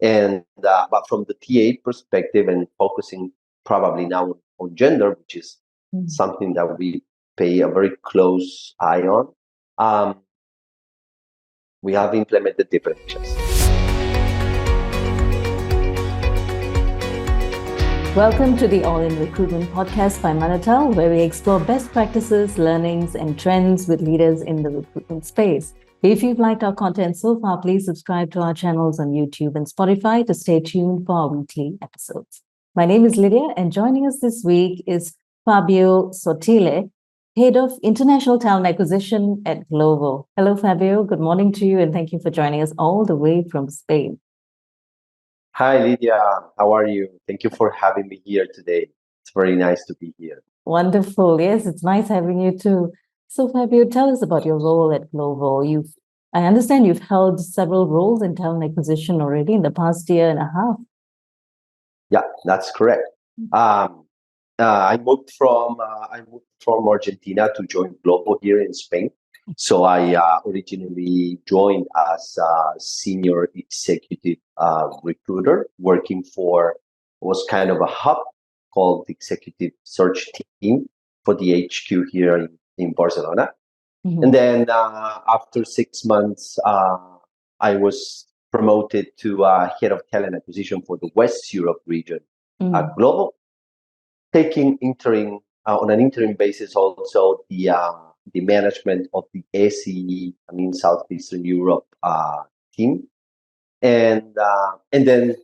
And but from the TA perspective and focusing probably now on gender, which is something that we pay a very close eye on, we have implemented different actions. Welcome to the All in Recruitment podcast by Manatal, where we explore best practices, learnings, and trends with leaders in the recruitment space. If you've liked our content so far, please subscribe to our channels on YouTube and Spotify to stay tuned for our weekly episodes. My name is Lydia, and joining us this week is Fabio Sottile, Head of International Talent Acquisition at Glovo. Hello, Fabio. Good morning to you, and thank you for joining us all the way from Spain. Hi, Lydia. How are you? Thank you for having me here today. It's very nice to be here. Wonderful. Yes, it's nice having you too. So, Fabio, tell us about your role at Glovo. I understand you've held several roles in talent acquisition already in the past year and a half. Yeah, that's correct. I moved from Argentina to join Glovo here in Spain. So I originally joined as a senior executive recruiter, working for was kind of a hub called the Executive Search Team for the HQ here in Barcelona. Mm-hmm. And then after 6 months, I was promoted to head of talent acquisition for the West Europe region at Glovo, taking on an interim basis also the management of the SE, Southeastern Europe team. And then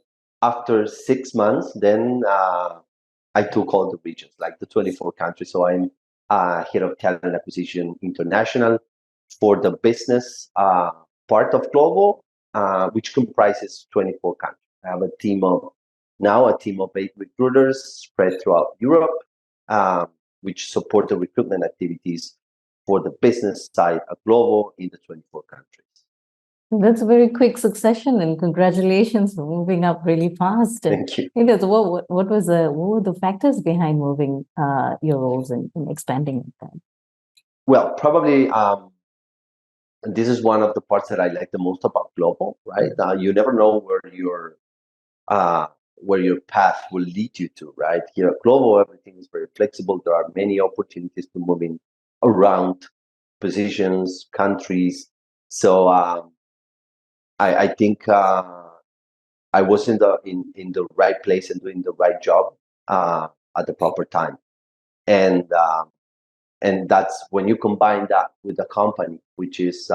after 6 months, then I took all the regions, like the 24 countries. So I'm head of talent acquisition international for the business part of Glovo, which comprises 24 countries. I have a team of 8 recruiters spread throughout Europe, which support the recruitment activities for the business side of Glovo in the 24 countries. That's a very quick succession, and congratulations for moving up really fast. Thank you. What were the factors behind moving your roles and expanding them? Well, probably this is one of the parts that I like the most about Glovo, right? You never know where your path will lead you to, right? Here at Glovo, everything is very flexible. There are many opportunities to move in around positions, countries. So I think I was in the right place and doing the right job at the proper time, and that's when you combine that with a company which is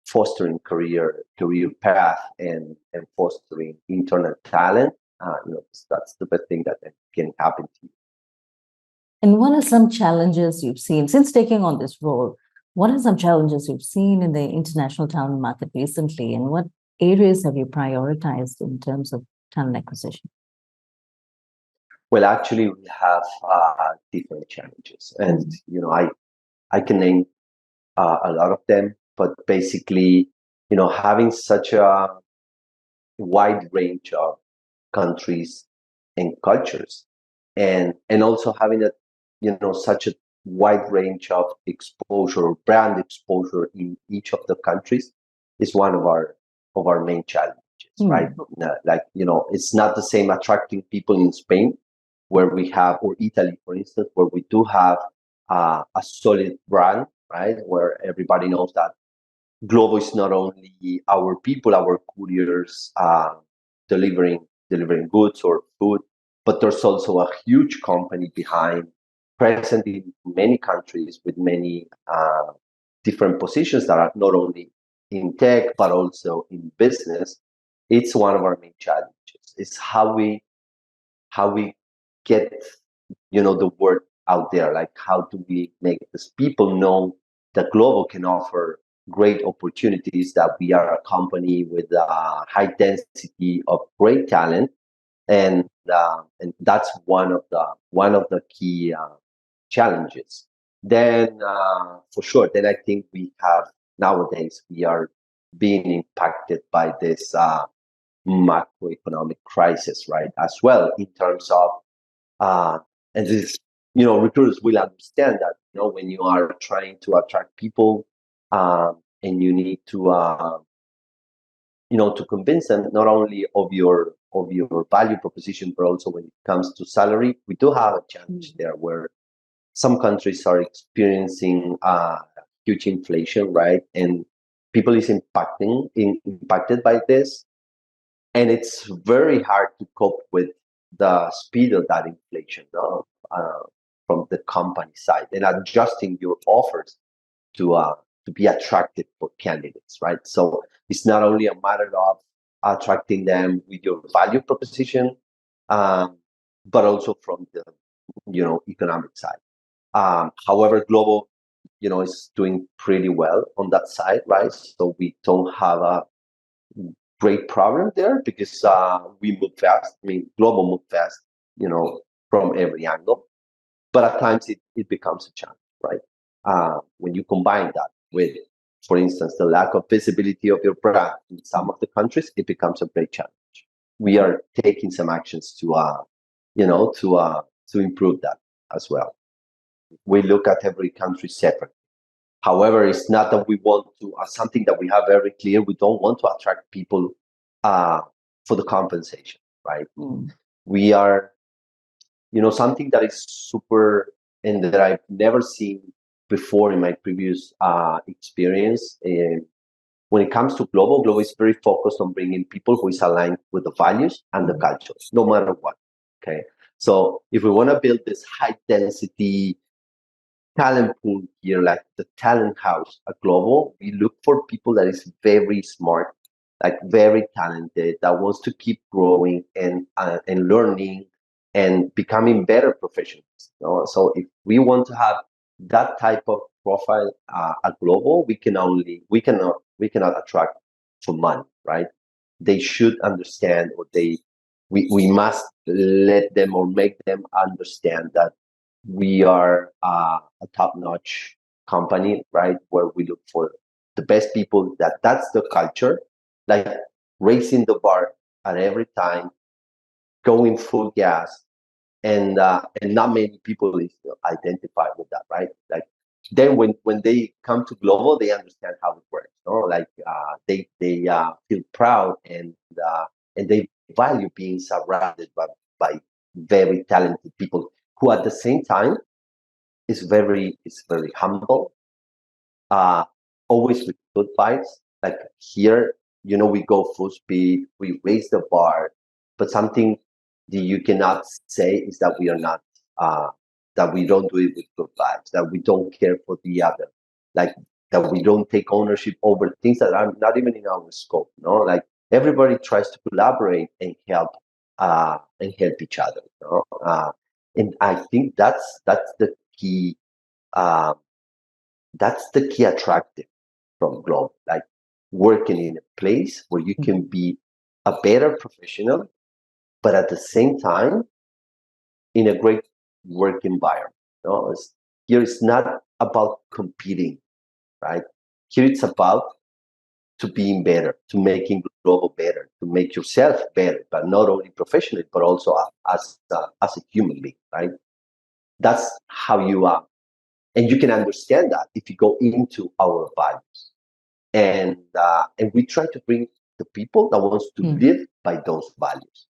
fostering career path and fostering internal talent. That's the best thing that can happen to you. And what are some challenges you've seen since taking on this role? What are some challenges you've seen in the international talent market recently, and what areas have you prioritized in terms of talent acquisition? Well, actually, we have different challenges, and I can name a lot of them. But basically, having such a wide range of countries and cultures, and also having such a wide range of exposure, brand exposure in each of the countries is one of our main challenges, right? It's not the same attracting people in Spain where we have, or Italy, for instance, where we do have a solid brand, right? Where everybody knows that Glovo is not only our people, our couriers delivering goods or food, but there's also a huge company behind, present in many countries with many different positions that are not only in tech, but also in business. It's one of our main challenges. It's how we get, the word out there. Like, how do we make these people know that Glovo can offer great opportunities, that we are a company with a high density of great talent, and that's one of the key challenges. Then for sure, then I think nowadays we are being impacted by this macroeconomic crisis, right? As well, in terms of and this, recruiters will understand that, when you are trying to attract people and you need to to convince them not only of your value proposition, but also when it comes to salary, we do have a challenge there where some countries are experiencing huge inflation, right? And people is impacted by this, and it's very hard to cope with the speed of that inflation, no? From the company side, and adjusting your offers to be attractive for candidates, right? So it's not only a matter of attracting them with your value proposition, um, but also from the economic side. However, Glovo, is doing pretty well on that side, right? So we don't have a great problem there because we move fast. I mean, Glovo move fast, from every angle. But at times it becomes a challenge, right? When you combine that with, for instance, the lack of visibility of your brand in some of the countries, it becomes a great challenge. We are taking some actions to improve that as well. We look at every country separately. However, it's not that we want to, something that we have very clear, we don't want to attract people for the compensation, right? We are, something that is super, and that I've never seen before in my previous experience. When it comes to Glovo is very focused on bringing people who is aligned with the values and the cultures, no matter what. Okay, so if we want to build this high density talent pool here, like the talent house at Glovo, we look for people that is very smart, like very talented, that wants to keep growing and learning and becoming better professionals. So if we want to have that type of profile at Glovo, we cannot attract for money, right? They should understand, or we must let them or make them understand that we are a top-notch company, right? Where we look for the best people. That's the culture, like raising the bar at every time, going full gas, and not many people is identified with that, right? Like then when they come to Glovo, they understand how it works. Like they feel proud and they value being surrounded by very talented people who at the same time is very humble, uh, always with good vibes. Like here, we go full speed, we raise the bar, but something that you cannot say is that we are not, that we don't do it with good vibes, that we don't care for the other, like that we don't take ownership over things that are not even in our scope. Like everybody tries to collaborate and help each other. And I think that's the key. Um, that's the key attractive from Glovo, like working in a place where you can be a better professional, but at the same time in a great work environment. Here it's not about competing, right? Here it's about to being better, to making Glovo better, to make yourself better, but not only professionally, but also as a human being, right? That's how you are. And you can understand that if you go into our values. And we try to bring the people that wants to live by those values.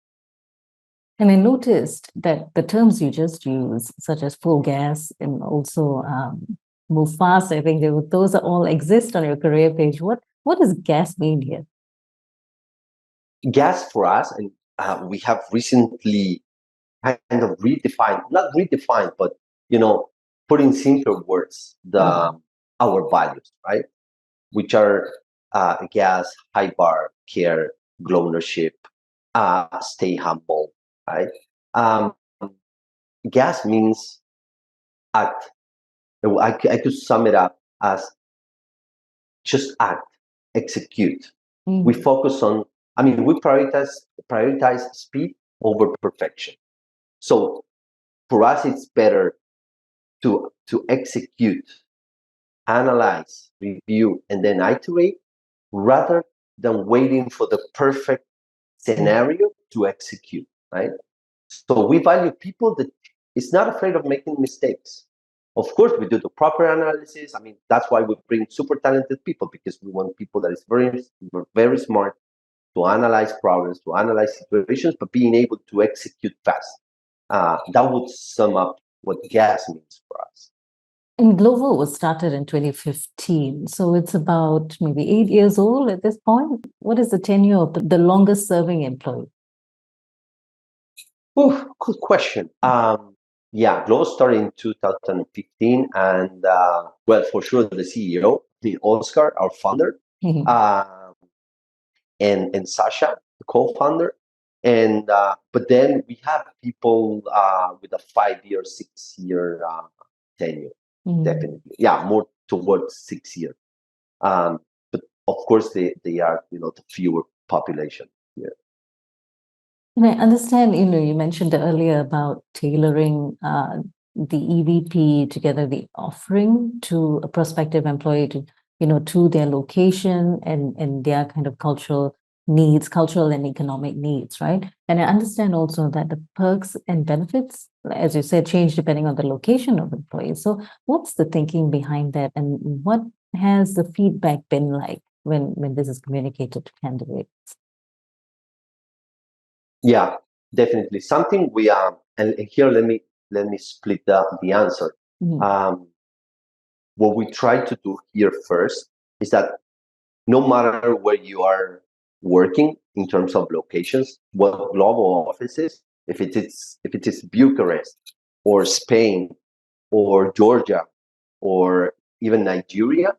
And I noticed that the terms you just used, such as full gas and also move fast, I think those are all exist on your career page. What does gas mean here? Gas for us, and we have recently kind of redefined, not redefined, but put in simpler words our values, right? Which are gas, high bar, care, glow ownership, stay humble, right? Gas means act. I could sum it up as just act, execute. We focus on, we prioritize speed over perfection. So for us, it's better to execute, analyze, review, and then iterate, rather than waiting for the perfect scenario to execute, right? So we value people that is not afraid of making mistakes. Of course, we do the proper analysis. That's why we bring super talented people, because we want people that is very, very smart, to analyze problems, to analyze situations, but being able to execute fast. That would sum up what gas means for us. And Glovo was started in 2015, so it's about maybe 8 years old at this point. What is the tenure of the longest serving employee? Ooh, good question. Yeah, Glovo started in 2015, and well, for sure, the CEO, the Oscar, our founder, and Sasha, the co-founder, and but then we have people with a 5-year, 6-year tenure. Definitely, yeah, more towards 6 years. But of course, they are the fewer population here. And I understand, you mentioned earlier about tailoring the EVP together, the offering to a prospective employee to their location and their kind of cultural and economic needs, right? And I understand also that the perks and benefits, as you said, change depending on the location of employees. So what's the thinking behind that, and what has the feedback been like when this is communicated to candidates? Yeah, definitely. Something we and here let me split the answer. What we try to do here first is that no matter where you are working in terms of locations, what global offices, if it is Bucharest or Spain or Georgia or even Nigeria,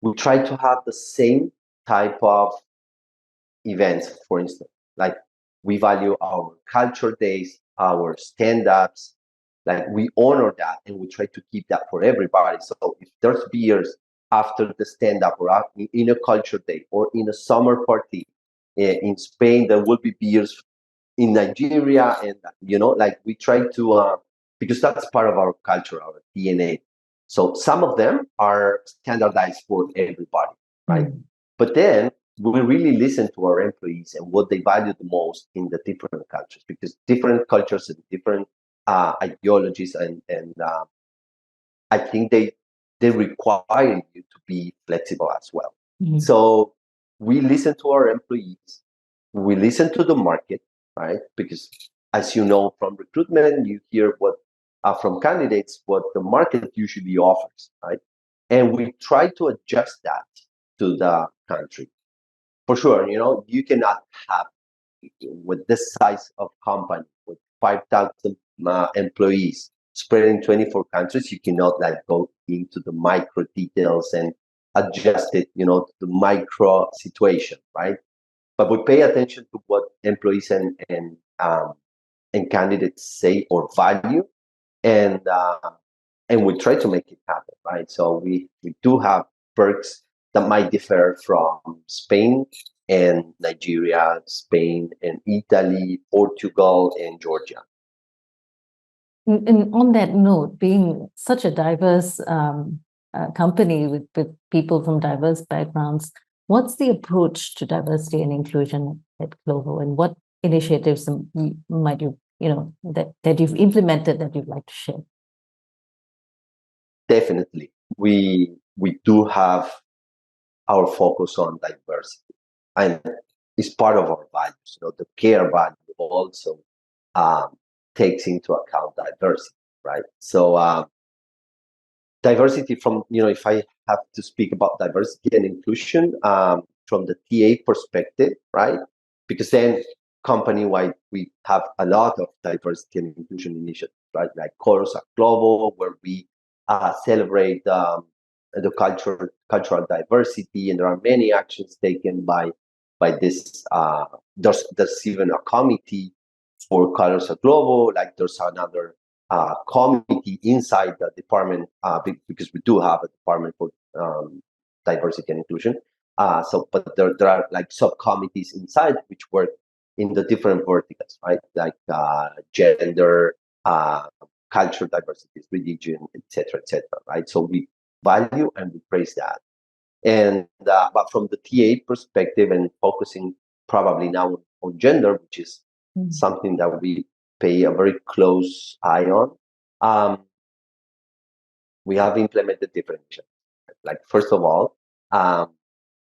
we try to have the same type of events. For instance, like we value our culture days, our stand-ups, like we honor that, and we try to keep that for everybody. So if there's beers after the stand-up or in a culture day or in a summer party in Spain, there will be beers in Nigeria, and like we try to because that's part of our culture, our DNA. So some of them are standardized for everybody, right? But then we really listen to our employees and what they value the most in the different cultures, because different cultures and different ideologies, and I think they require you to be flexible as well. So we listen to our employees, we listen to the market, right? Because as you know from recruitment, you hear what from candidates what the market usually offers, right? And we try to adjust that to the country. For sure, you cannot have, with this size of company, with 5,000 employees spread in 24 countries, you cannot go into the micro details and adjust it, to the micro situation, right? But we pay attention to what employees and candidates say or value, and we try to make it happen, right? So we do have perks that might differ from Spain and Nigeria, Spain and Italy, Portugal and Georgia. And on that note, being such a diverse company with people from diverse backgrounds, what's the approach to diversity and inclusion at Glovo, and what initiatives might that you've implemented that you'd like to share? Definitely, we do have our focus on diversity, and it's part of our values. The care value also takes into account diversity, right? So diversity from, if I have to speak about diversity and inclusion from the TA perspective, right? Because then company-wide, we have a lot of diversity and inclusion initiatives, right? Like Colors at Glovo, where we celebrate the cultural diversity, and there are many actions taken by this. There's even a committee for Colors at Glovo. Like there's another committee inside the department, because we do have a department for diversity and inclusion. But there are like subcommittees inside which work in the different verticals, right? Like gender, cultural diversity, religion, etc., right? So we value and we praise that. And but from the TA perspective, and focusing probably now on gender, which is something that we pay a very close eye on, we have implemented different actions. Like first of all,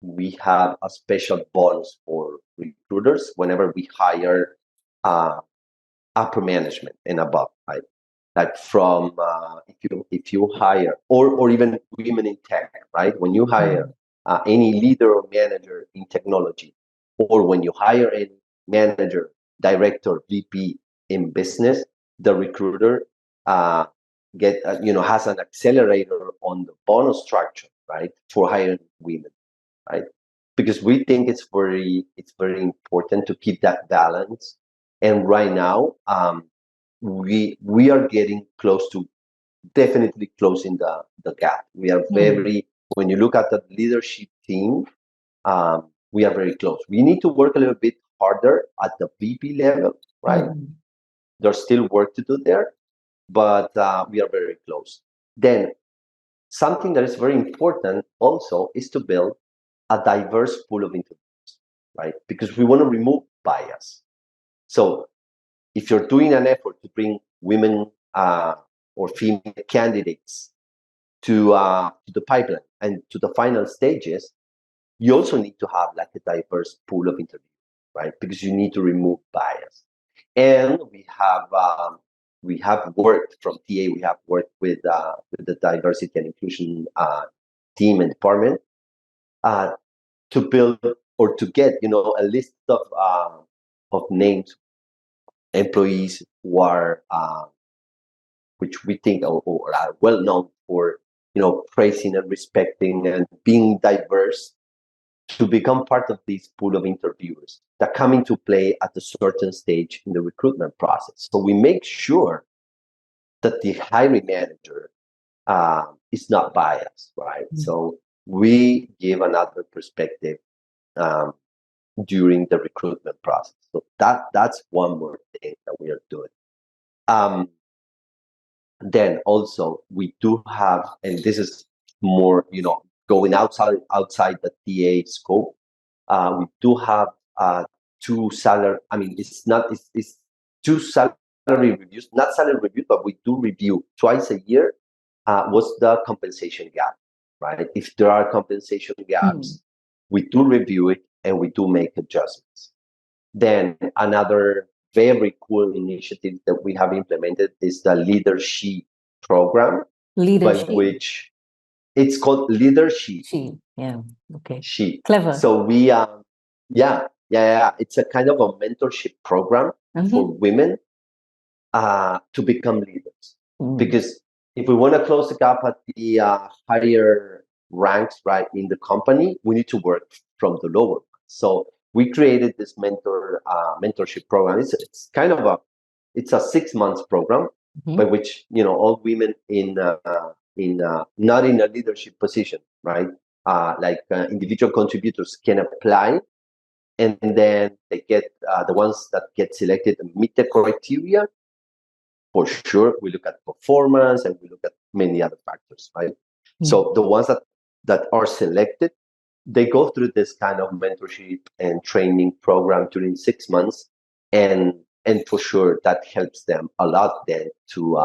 we have a special bonus for recruiters whenever we hire upper management and above, right? Like from if you hire or even women in tech, right? When you hire any leader or manager in technology, or when you hire a manager, director, VP in business, the recruiter has an accelerator on the bonus structure, right, for hiring women, right? Because we think it's very important to keep that balance. And right now, we are getting close to definitely closing the gap. We are very, when you look at the leadership team, we are very close. We need to work a little bit harder at the VP level, right? There's still work to do there, but we are very close. Then something that is very important also is to build a diverse pool of interviews, right? Because we want to remove bias. So if you're doing an effort to bring women or female candidates to the pipeline and to the final stages, you also need to have like a diverse pool of interviews, right? Because you need to remove bias. And we have worked from TA. We have worked with the diversity and inclusion team and department to build or to get a list of names, employees who are which we think are well known for praising and respecting and being diverse, to become part of this pool of interviewers that come into play at a certain stage in the recruitment process. So we make sure that the hiring manager is not biased, right? So we give another perspective during the recruitment process. So that's one more thing that we are doing. Then also we do have, and this is more, going outside the TA scope. We do have two salary. I mean, it's two salary reviews, not salary reviews, but we do review twice a year. What's the compensation gap, right? If there are compensation gaps, we do review it and we do make adjustments. Then another very cool initiative that we have implemented is the leadership program, by which it's called leadership. Yeah. Okay. She. Clever. So we, it's a kind of a mentorship program for women to become leaders. Because if we want to close the gap at the higher ranks, right, in the company, we need to work from the lower. So we created this mentorship program. It's kind of it's a 6 months program by which all women in not in a leadership position, right, like individual contributors can apply, and then they get the ones that get selected and meet the criteria. For sure, we look at performance and we look at many other factors, right? So the ones that are selected, they go through this kind of mentorship and training program during 6 months, and for sure that helps them a lot then to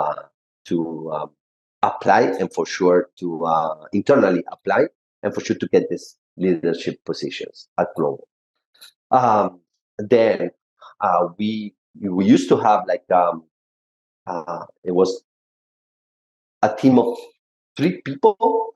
apply, and for sure to internally apply, and for sure to get these leadership positions at Glovo. Then we used to have like it was a team of 3 people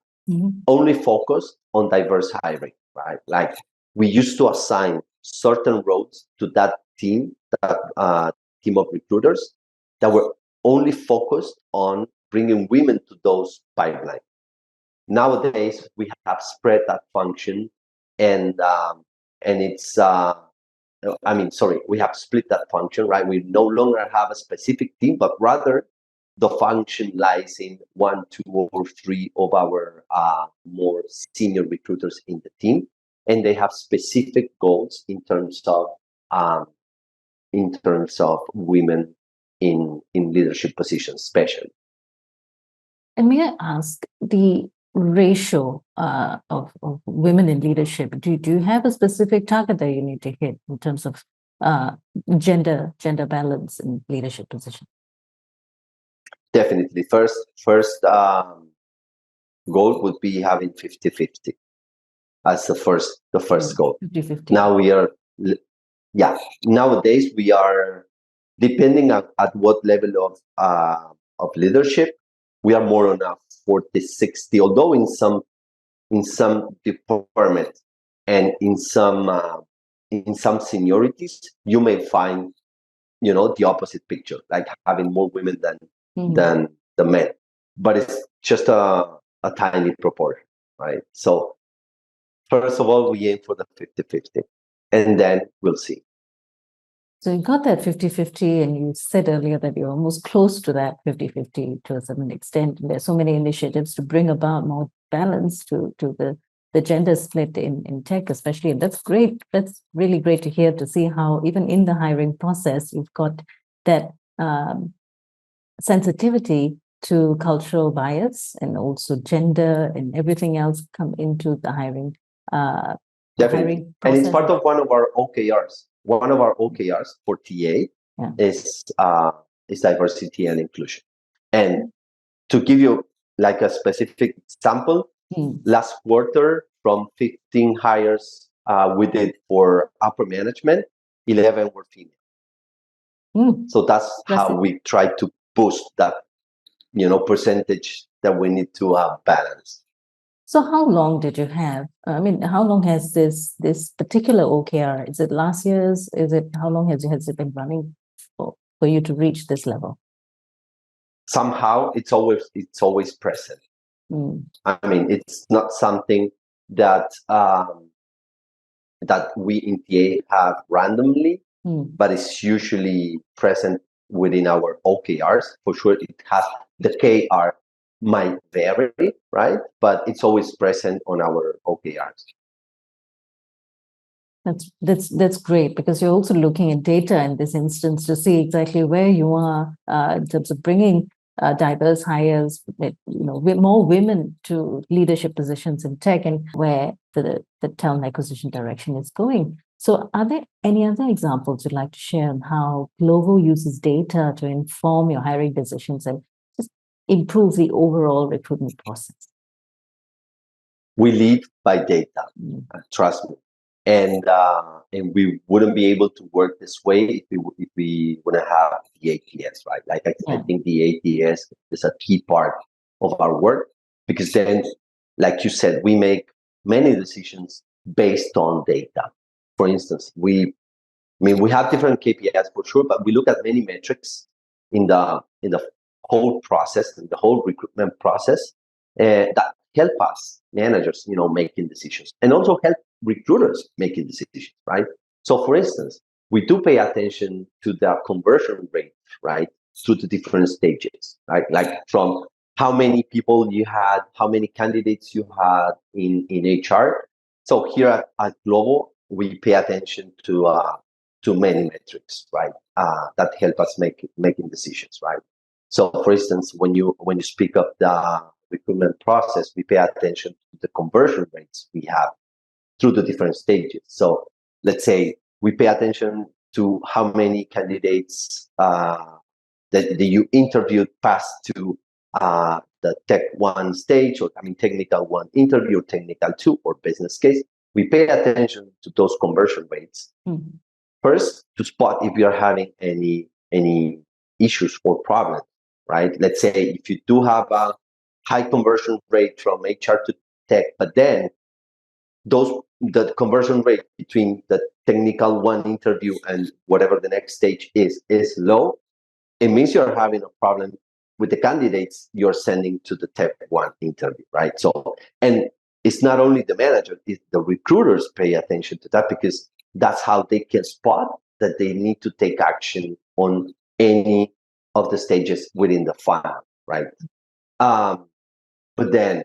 only focused on diverse hiring, right? Like we used to assign certain roles to that team, that team of recruiters that were only focused on bringing women to those pipelines. Nowadays, we have spread that function, and it's we have split that function, right? We no longer have a specific team, but rather the function lies in 1, 2, or 3 of our more senior recruiters in the team, and they have specific goals in terms of women in leadership positions, especially. And may I ask the ratio of women in leadership? Do you have a specific target that you need to hit in terms of gender balance in leadership position? Definitely. First goal would be having 50-50. as the first goal. 50-50. Now nowadays we are, depending on at what level of leadership, we are more on a 40-60. Although in some departments and in some seniorities, you may find the opposite picture, like having more women than the men, but it's just a tiny proportion, right? So first of all, we aim for the 50-50, and then we'll see. So you got that 50-50, and you said earlier that you're almost close to that 50-50 to a certain extent. And there's so many initiatives to bring about more balance to the gender split in tech, especially. And that's great. That's really great to hear, to see how even in the hiring process, you've got that sensitivity to cultural bias and also gender and everything else come into the hiring. Definitely. And it's part of one of our OKRs. One of our OKRs for TA is diversity and inclusion. And to give you like a specific example, last quarter, from 15 hires we did for upper management, 11 were female. So that's how we try to boost that percentage that we need to balance. So how long did you have? I mean, how long has this particular OKR? Is it last year's? How long has it been running for you to reach this level? Somehow it's always present. I mean, it's not something that we in TA have randomly, but it's usually present within our OKRs. For sure, it has the KR might vary, right? But it's always present on our OKRs. That's great, because you're also looking at data in this instance to see exactly where you are in terms of bringing diverse hires, with more women to leadership positions in tech, and where the talent acquisition direction is going. So are there any other examples you'd like to share on how Glovo uses data to inform your hiring decisions and just improve the overall recruitment process? We live by data, trust me. And we wouldn't be able to work this way if we wouldn't have the ATS, right? Like I think the ATS is a key part of our work, because then, like you said, we make many decisions based on data. For instance, we have different KPIs for sure, but we look at many metrics in the whole process, in the whole recruitment process, that help us managers, making decisions, and also help recruiters making decisions, right? So, for instance, we do pay attention to the conversion rate, right, through the different stages, right? Like from how many people you had, how many candidates you had in HR. So here at Glovo, we pay attention to many metrics, right, that help us making decisions, right? So, for instance, when you speak of the recruitment process, we pay attention to the conversion rates we have through the different stages. So let's say we pay attention to how many candidates that you interviewed passed to the Tech 1 stage, or Technical 1 interview, or Technical 2, or business case. We pay attention to those conversion rates. First, to spot if you are having any issues or problems, right? Let's say if you do have a high conversion rate from HR to tech, but then the conversion rate between the Technical 1 interview and whatever the next stage is low, it means you're having a problem with the candidates you're sending to the Tech 1 interview, right? So, and it's not only the manager, it's the recruiters pay attention to that, because that's how they can spot that they need to take action on any of the stages within the funnel, right? But then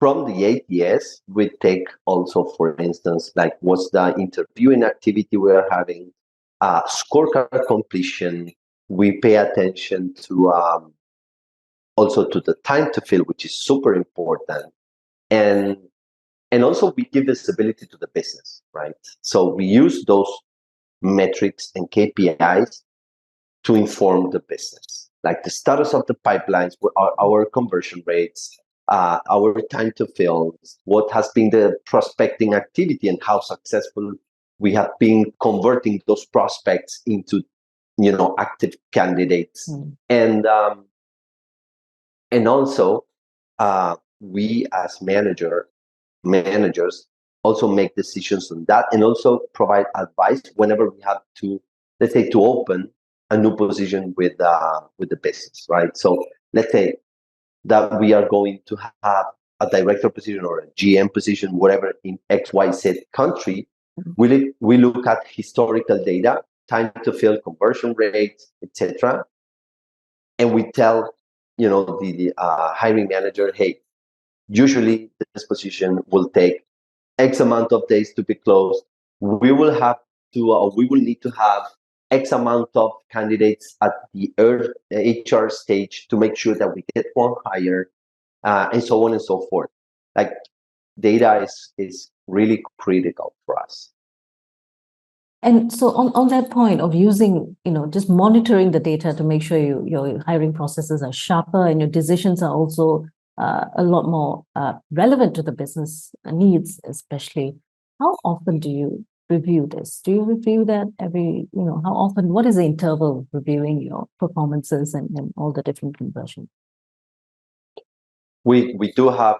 from the ATS, we take also, for instance, like what's the interviewing activity we are having, scorecard completion. We pay attention to also to the time to fill, which is super important. And also we give visibility to the business, right? So we use those metrics and KPIs to inform the business, like the status of the pipelines, our conversion rates, our time to fill, what has been the prospecting activity, and how successful we have been converting those prospects into, active candidates. And also, we as managers also make decisions on that, and also provide advice whenever we have to, let's say, to open a new position with the business, right? So let's say that we are going to have a director position or a GM position, whatever, in XYZ country. We look at historical data, time to fill, conversion rates, etc., and we tell the hiring manager, hey, usually this position will take X amount of days to be closed. We will need to have X amount of candidates at the HR stage to make sure that we get one hire, and so on and so forth. Like, data is really critical for us. And so on that point of using, just monitoring the data to make sure your hiring processes are sharper and your decisions are also a lot more relevant to the business needs, especially. How often do you review this? Do you review that how often? What is the interval reviewing your performances and all the different conversions? We do have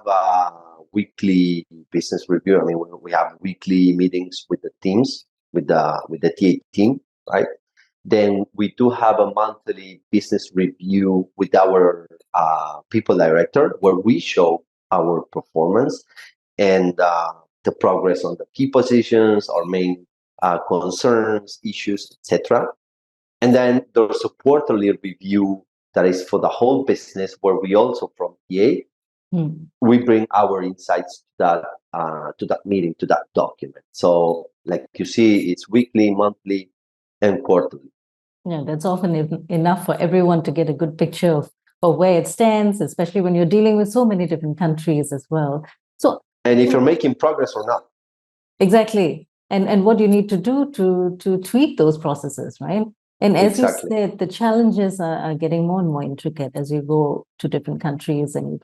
weekly business review. I mean, we have weekly meetings with the teams, with the TA team, right? Then we do have a monthly business review with our people director, where we show our performance and the progress on the key positions, our main concerns, issues, etc. And then there's a quarterly review that is for the whole business, where we also, from TA, we bring our insights to that meeting, to that document. So, like you see, it's weekly, monthly, and quarterly. Yeah, that's often enough for everyone to get a good picture of where it stands, especially when you're dealing with so many different countries as well. And if you're making progress or not. Exactly. And what you need to do to tweak those processes, right? And as Exactly. you said, the challenges are getting more and more intricate as you go to different countries, and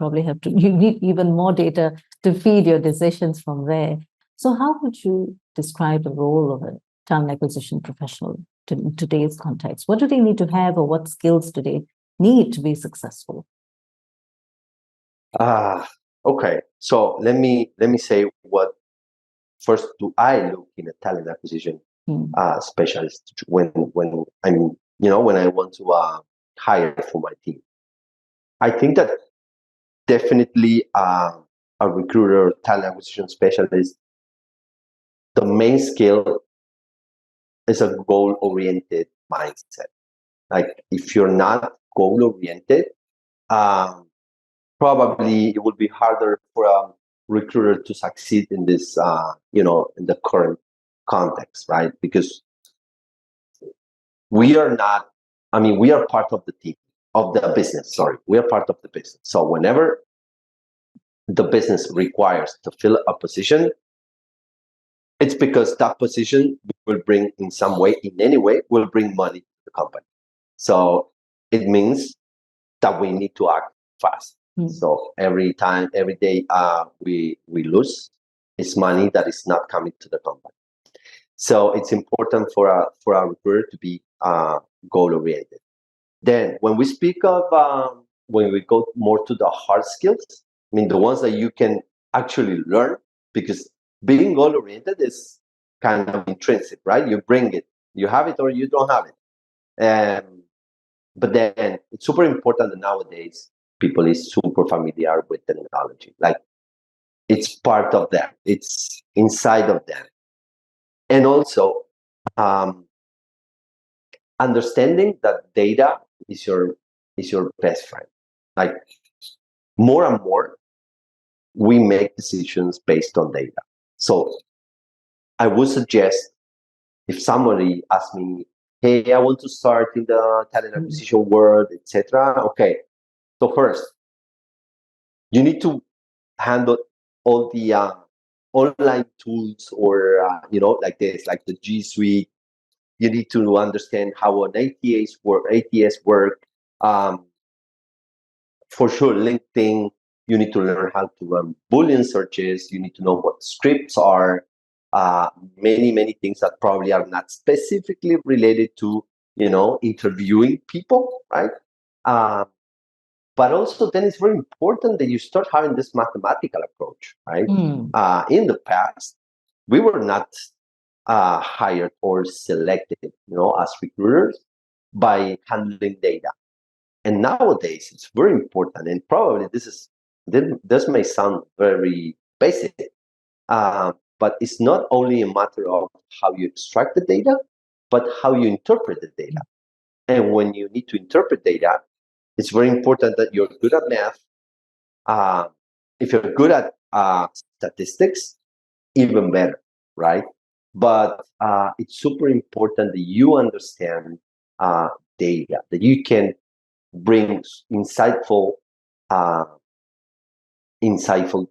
you need even more data to feed your decisions from there. So how would you describe the role of a talent acquisition professional in today's context? What do they need to have, or what skills do they need to be successful? Okay. So let me say, what first do I look in a talent acquisition specialist when I'm when I want to hire for my team? I think that definitely a recruiter, talent acquisition specialist, the main skill is a goal-oriented mindset. Like, if you're not goal-oriented, probably it would be harder for a recruiter to succeed in this, in the current context, right? Because we are part of the team, of the business. Sorry, we are part of the business. So whenever the business requires to fill a position, it's because that position will bring, in some way, in any way, will bring money to the company. So it means that we need to act fast. So every day we lose, it's money that is not coming to the company. So it's important for a recruiter to be goal oriented. Then when we speak of when we go more to the hard skills, I mean, the ones that you can actually learn, because being goal oriented is kind of intrinsic, right? You bring it, you have it or you don't have it. But then it's super important that nowadays people is super familiar with technology. Like, it's part of them. It's inside of them. And also understanding that data is your best friend. Like, more and more, we make decisions based on data. So I would suggest, if somebody asks me, hey, I want to start in the talent acquisition world, etc. Okay, so first, you need to handle all the online tools, or like this, like the G Suite. You need to understand how an ATS work. For sure, LinkedIn, You need to learn how to run Boolean searches. You need to know what scripts are. Many things that probably are not specifically related to, interviewing people, right? But also then it's very important that you start having this mathematical approach, right? In the past, we were not hired or selected, as recruiters by handling data. And nowadays, it's very important. And probably this may sound very basic, but it's not only a matter of how you extract the data, but how you interpret the data. And when you need to interpret data, it's very important that you're good at math. If you're good at statistics, even better, right? But it's super important that you understand data, that you can bring insightful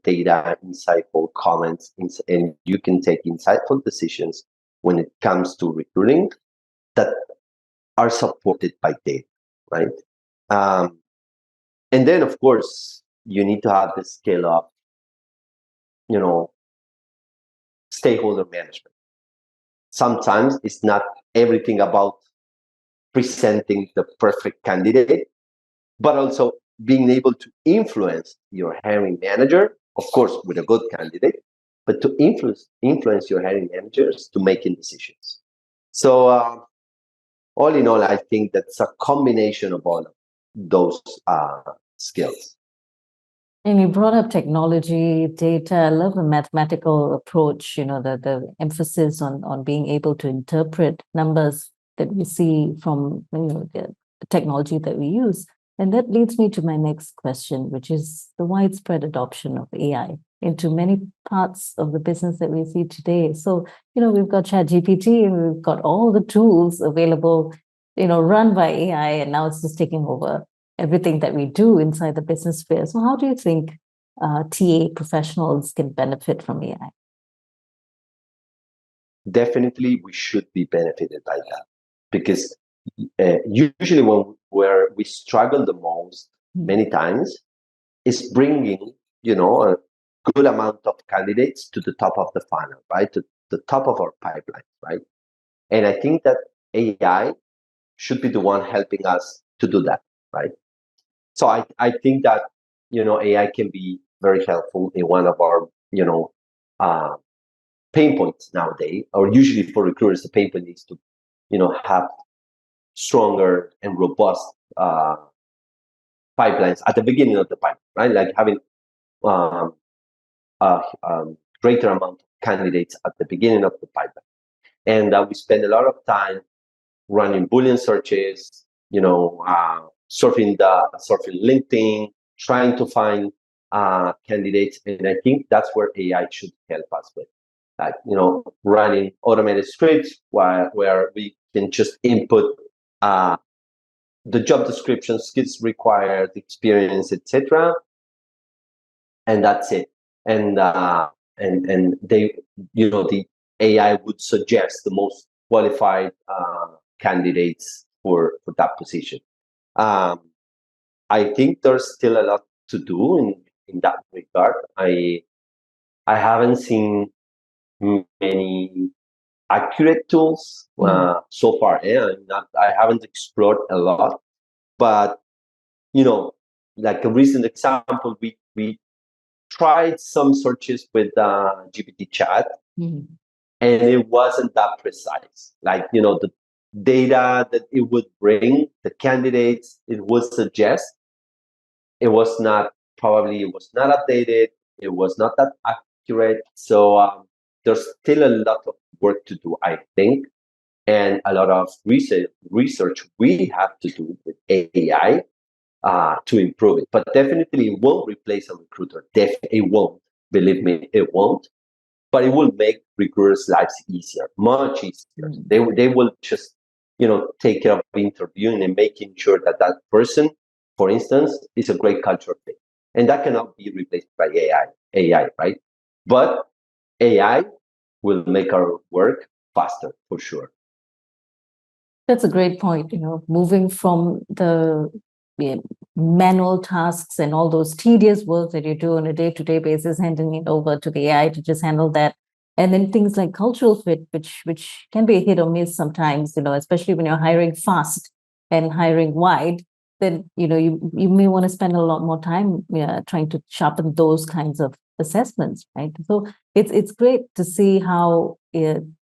data, insightful comments, and you can take insightful decisions when it comes to recruiting that are supported by data, right? And then, of course, you need to have the skill of, stakeholder management. Sometimes it's not everything about presenting the perfect candidate, but also being able to influence your hiring manager, of course, with a good candidate, but to influence your hiring managers to making decisions. So all in all, I think that's a combination of all of those skills. And you brought up technology, data. I love the mathematical approach, the emphasis on being able to interpret numbers that we see from the technology that we use. And that leads me to my next question, which is the widespread adoption of AI into many parts of the business that we see today. So, we've got ChatGPT and we've got all the tools available, run by AI, and now it's just taking over everything that we do inside the business sphere. So how do you think TA professionals can benefit from AI? Definitely, we should be benefited by that, because usually where we struggle the most many times is bringing, a good amount of candidates to the top of the funnel, right? To the top of our pipeline, right? And I think that AI should be the one helping us to do that, right? So I think that, AI can be very helpful in one of our, pain points nowadays, or usually for recruiters, the pain point is to, have stronger and robust pipelines at the beginning of the pipeline, right? Like having greater amount of candidates at the beginning of the pipeline. And we spend a lot of time running Boolean searches, surfing LinkedIn, trying to find candidates. And I think that's where AI should help us with, like, running automated scripts where we can just input the job description, skills required, experience, etc. And that's it. And they, the AI would suggest the most qualified candidates for that position. I think there's still a lot to do in that regard. I haven't seen many accurate tools so far. I haven't explored a lot, but like a recent example, we tried some searches with GPT chat, and it wasn't that precise. Like, the data that it would bring, the candidates it would suggest, it was not updated. It was not that accurate. So there's still a lot of work to do, I think, and a lot of research we have to do with AI to improve it. But definitely it won't replace a recruiter. It won't. Believe me, it won't. But it will make recruiters' lives easier, much easier. They will just, take care of interviewing and making sure that person, for instance, is a great culture fit. And that cannot be replaced by AI, right? But AI will make our work faster, for sure. That's a great point. Moving from the manual tasks and all those tedious work that you do on a day-to-day basis, handing it over to the AI to just handle that. And then things like cultural fit, which can be a hit or miss sometimes, especially when you're hiring fast and hiring wide, then you may want to spend a lot more time trying to sharpen those kinds of assessments, right? So it's great to see how and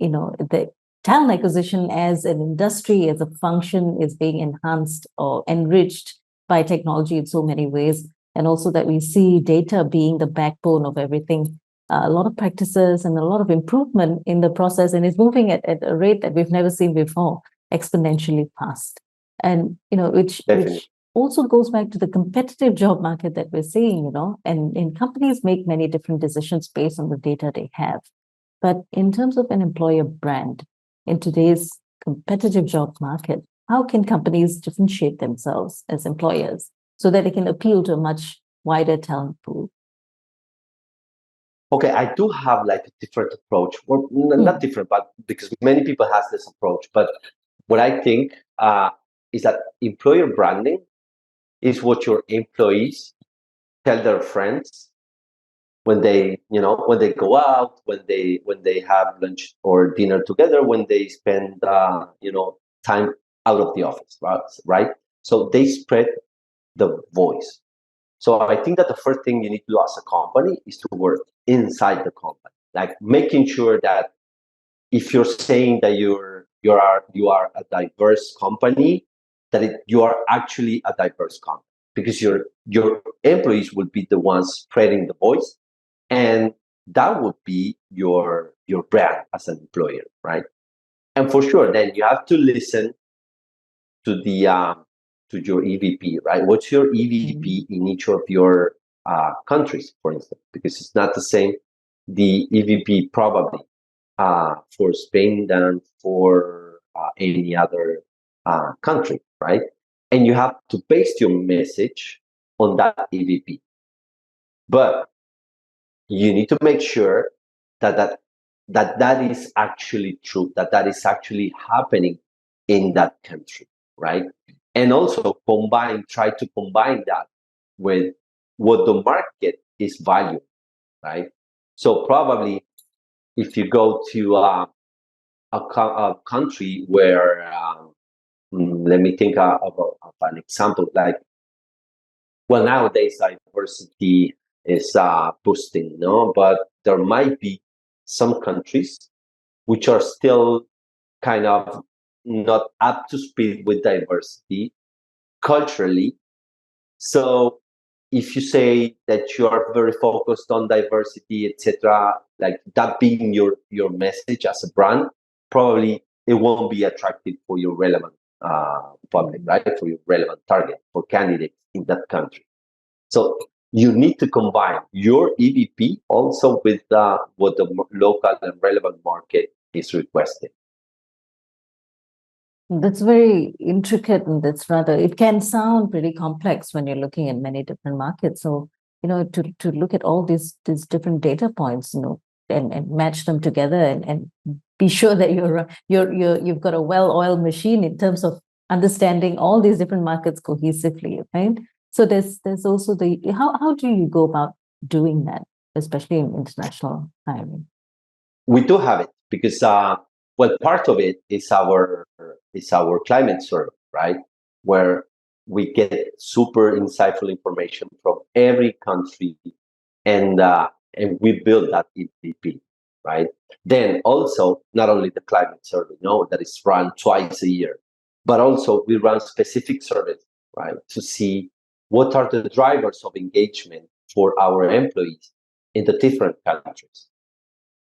the talent acquisition as an industry, as a function, is being enhanced or enriched by technology in so many ways, and also that we see data being the backbone of everything. A lot of practices and a lot of improvement in the process, and it's moving at a rate that we've never seen before, exponentially fast. And which also goes back to the competitive job market that we're seeing, and companies make many different decisions based on the data they have. But in terms of an employer brand, in today's competitive job market, how can companies differentiate themselves as employers so that they can appeal to a much wider talent pool? Okay, I do have like a different approach, or not different, but because many people have this approach. But what I think is that employer branding is what your employees tell their friends when they go out, when they have lunch or dinner together, when they spend time out of the office, right? So they spread the voice. So I think that the first thing you need to do as a company is to work inside the company, like making sure that if you're saying that you are a diverse company, that you are actually a diverse company, because your employees will be the ones spreading the voice, and that would be your brand as an employer, right? And for sure, then you have to listen to the to your EVP, right? What's your EVP in each of your countries, for instance? Because it's not the same, the EVP probably for Spain than for any other country, right? And you have to base your message on that EVP. But you need to make sure that is actually true, that is actually happening in that country, right? And also try to combine that with what the market is valuing, right? So probably if you go to a country where, let me think of an example, like, well, nowadays diversity is boosting, no? But there might be some countries which are still kind of not up to speed with diversity culturally. So if you say that you are very focused on diversity, etc., like that being your message as a brand, probably it won't be attractive for your relevant public, right? For your relevant target, for candidates in that country. So you need to combine your EVP also with what the local and relevant market is requesting. That's very intricate, and it can sound pretty complex when you're looking at many different markets. So, to look at all these different data points, and match them together and be sure that you've got a well-oiled machine in terms of understanding all these different markets cohesively, right? So there's also how do you go about doing that, especially in international hiring? We do have it because part of it is our climate survey, right? Where we get super insightful information from every country, and we build that EVP, right? Then also not only the climate survey, that is run twice a year, but also we run specific surveys, right, to see what are the drivers of engagement for our employees in the different countries.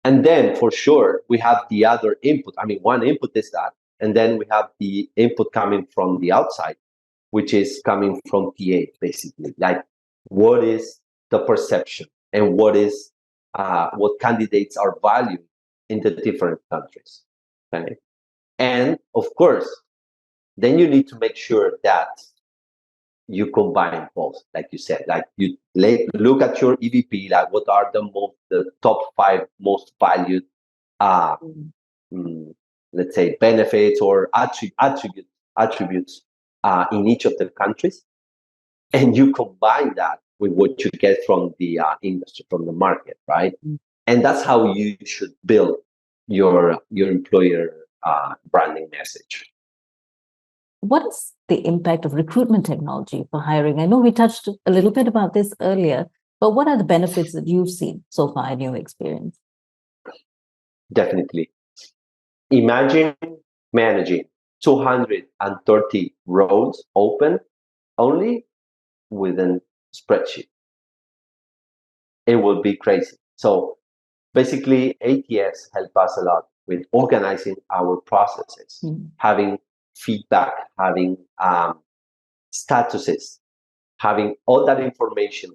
And then for sure, we have the other input. I mean, one input is that. And then we have the input coming from the outside, which is coming from TA, basically. Like, what is the perception and what candidates are valued in the different countries. Okay? And of course, then you need to make sure that you combine both, like you said, like you look at your EVP, like what are the top 5 most valued, let's say, benefits or attributes in each of the countries, and you combine that with what you get from the industry, from the market, right? And that's how you should build your employer branding message. What is the impact of recruitment technology for hiring? I know we touched a little bit about this earlier, but what are the benefits that you've seen so far in your experience? Definitely. Imagine managing 230 roles open only within spreadsheet. It will be crazy. So basically, ATS help us a lot with organizing our processes, having feedback, having statuses, having all that information.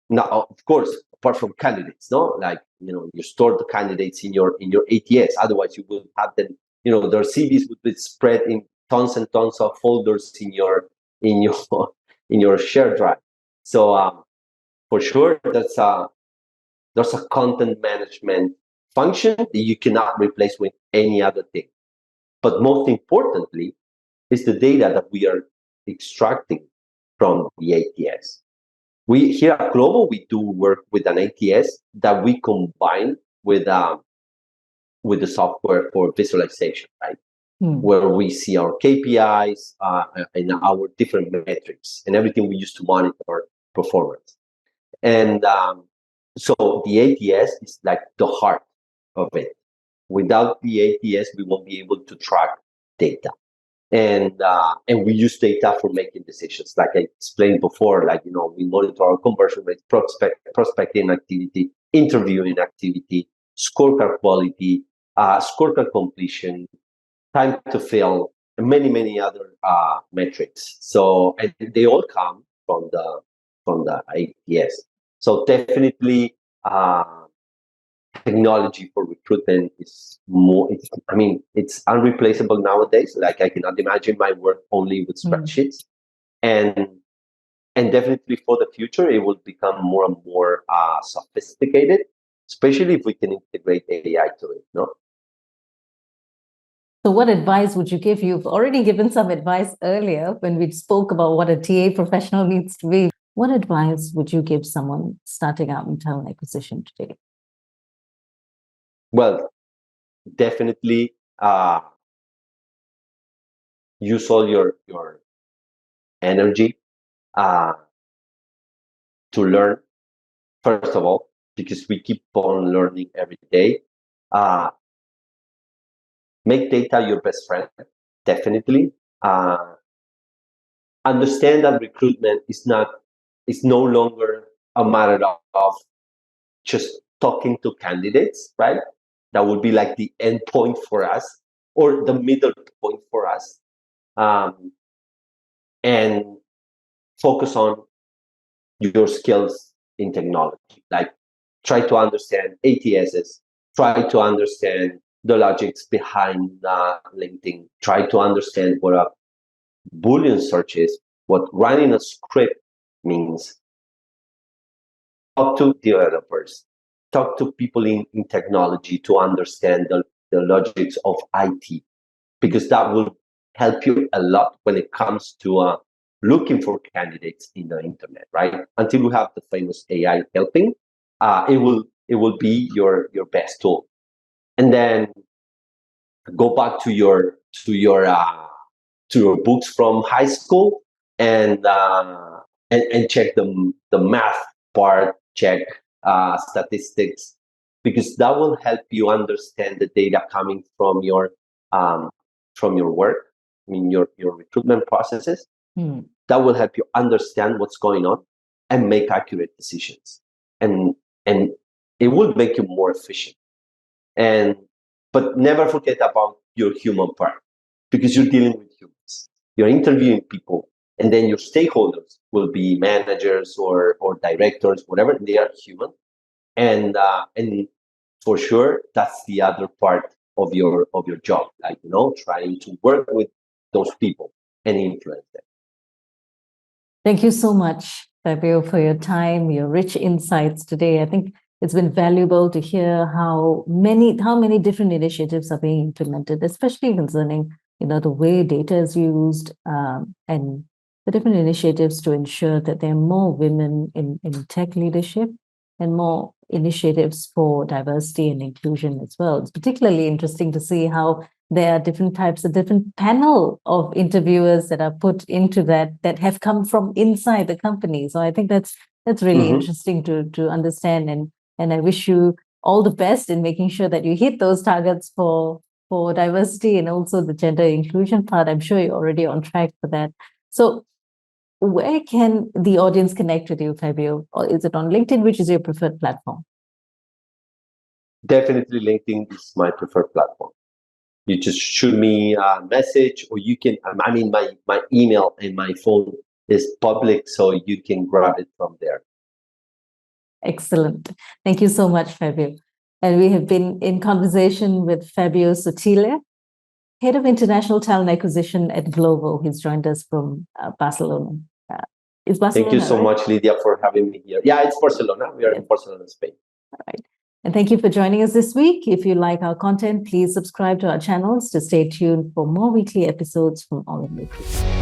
Now, of course, apart from candidates, no, like you store the candidates in your ATS. Otherwise, you will have them. Their CVs would be spread in tons and tons of folders in your in your share drive. So for sure, there's a content management function that you cannot replace with any other thing. But most importantly, is the data that we are extracting from the ATS. We here at Glovo, we do work with an ATS that we combine with the software for visualization, right? Where we see our KPIs and our different metrics and everything we use to monitor performance. And so the ATS is like the heart of it. Without the ATS, we won't be able to track data. And we use data for making decisions. Like I explained before, we monitor our conversion rate, prospecting activity, interviewing activity, scorecard quality, scorecard completion, time to fill, and many, many other metrics. So and they all come from the ATS. So definitely, technology for recruitment is more. It's unreplaceable nowadays. Like I cannot imagine my work only with spreadsheets, and definitely for the future, it will become more and more sophisticated, especially if we can integrate AI to it. No. So what advice would you give? You've already given some advice earlier when we spoke about what a TA professional needs to be. What advice would you give someone starting out in talent acquisition today? Well, definitely use all your energy to learn, first of all, because we keep on learning every day. Make data your best friend, definitely. Understand that recruitment is no longer a matter of just talking to candidates, right? That would be like the end point for us, or the middle point for us. And focus on your skills in technology. Like try to understand ATSs, try to understand the logics behind LinkedIn, try to understand what a Boolean search is, what running a script means. Talk to developers, talk to people in technology to understand the logics of IT, because that will help you a lot when it comes to looking for candidates in the internet, right? Until you have the famous AI helping, it will be your best tool. And then go back to your books from high school and check the math part, check statistics, because that will help you understand the data coming from your work, your recruitment processes. That will help you understand what's going on and make accurate decisions, and it will make you more efficient. But never forget about your human part, because you're dealing with humans. You're interviewing people, and then your stakeholders will be managers or directors, whatever. They are human, and for sure that's the other part of your job, like trying to work with those people and influence them. Thank you so much, Fabio, for your time, your rich insights today. I think it's been valuable to hear how many different initiatives are being implemented, especially concerning the way data is used, and the different initiatives to ensure that there are more women in tech leadership and more initiatives for diversity and inclusion as well. It's particularly interesting to see how there are different types of different panel of interviewers that are put into that have come from inside the company. So I think that's really interesting to understand, and I wish you all the best in making sure that you hit those targets for diversity and also the gender inclusion part. I'm sure you're already on track for that. So where can the audience connect with you, Fabio? Or is it on LinkedIn, which is your preferred platform? Definitely LinkedIn is my preferred platform. You just shoot me a message, or you can, my email and my phone is public, so you can grab it from there. Excellent. Thank you so much, Fabio. And we have been in conversation with Fabio Sottile, Head of International Talent Acquisition at Glovo. He's joined us from Barcelona. Is Barcelona, thank you so right? much, Lydia, for having me here. Yeah, it's Barcelona. We are in Barcelona, Spain. All right. And thank you for joining us this week. If you like our content, please subscribe to our channels to stay tuned for more weekly episodes from All in Recruitment.